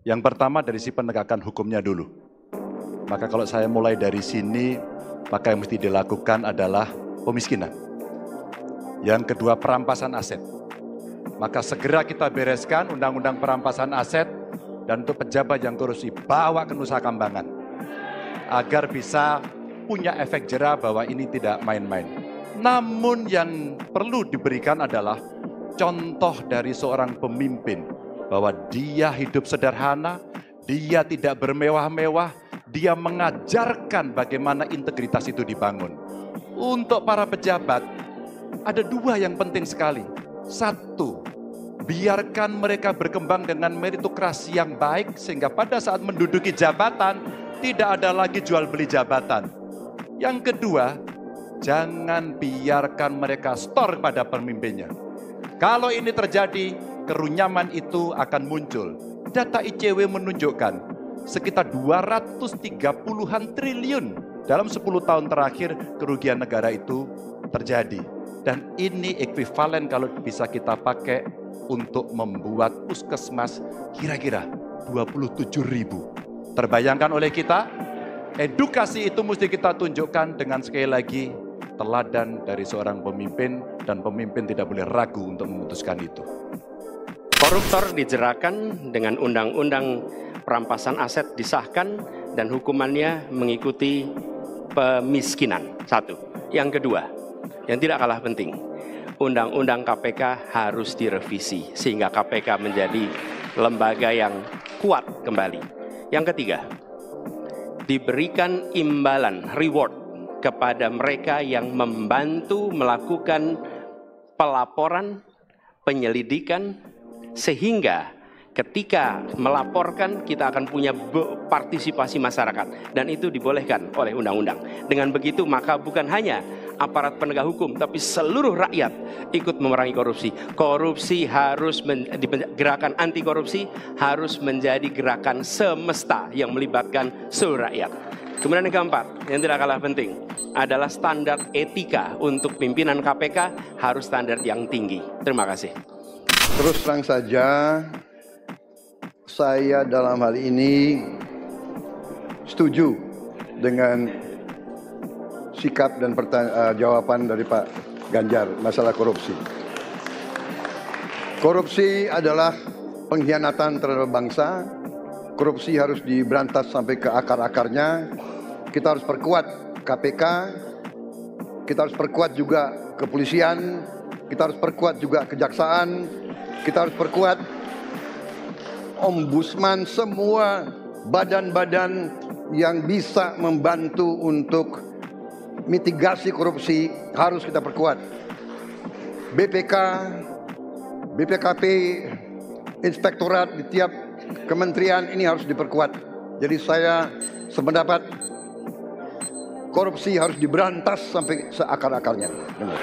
Yang pertama dari si penegakan hukumnya dulu. Maka kalau saya mulai dari sini, maka yang mesti dilakukan adalah pemiskinan. Yang kedua, perampasan aset. Maka segera kita bereskan undang-undang perampasan aset, dan untuk pejabat yang korupsi bawa ke Nusa Kambangan agar bisa punya efek jera bahwa ini tidak main-main. Namun yang perlu diberikan adalah contoh dari seorang pemimpin bahwa dia hidup sederhana, dia tidak bermewah-mewah, dia mengajarkan bagaimana integritas itu dibangun. Untuk para pejabat ada dua yang penting sekali. Satu, biarkan mereka berkembang dengan meritokrasi yang baik sehingga pada saat menduduki jabatan tidak ada lagi jual beli jabatan. Yang kedua, jangan biarkan mereka store pada pemimpinnya. Kalau ini terjadi, kerunyaman itu akan muncul. Data ICW menunjukkan sekitar 230-an triliun dalam 10 tahun terakhir kerugian negara itu terjadi. Dan ini ekuivalen kalau bisa kita pakai untuk membuat puskesmas kira-kira 27.000. Terbayangkan oleh kita, edukasi itu mesti kita tunjukkan dengan sekali lagi teladan dari seorang pemimpin, dan pemimpin tidak boleh ragu untuk memutuskan itu. Koruptor dijeratkan dengan undang-undang perampasan aset disahkan dan hukumannya mengikuti pemiskinan. Satu. Yang kedua, yang tidak kalah penting, undang-undang KPK harus direvisi sehingga KPK menjadi lembaga yang kuat kembali. Yang ketiga, diberikan imbalan, reward kepada mereka yang membantu melakukan pelaporan, penyelidikan, sehingga ketika melaporkan kita akan punya partisipasi masyarakat, dan itu dibolehkan oleh undang-undang. Dengan begitu maka bukan hanya aparat penegak hukum tapi seluruh rakyat ikut memerangi korupsi. Korupsi harus gerakan anti korupsi harus menjadi gerakan semesta yang melibatkan seluruh rakyat. Kemudian yang keempat, yang tidak kalah penting adalah standar etika untuk pimpinan KPK harus standar yang tinggi. Terima kasih. Terus terang saja, saya dalam hal ini setuju dengan sikap dan jawaban dari Pak Ganjar masalah korupsi. Korupsi adalah pengkhianatan terhadap bangsa. Korupsi harus diberantas sampai ke akar-akarnya. Kita harus perkuat KPK, kita harus perkuat juga kepolisian, kita harus perkuat juga kejaksaan, kita harus perkuat ombudsman, semua badan-badan yang bisa membantu untuk mitigasi korupsi harus kita perkuat. BPK, BPKP, inspektorat di tiap kementerian ini harus diperkuat. Jadi saya sependapat korupsi harus diberantas sampai seakar-akarnya. Benar.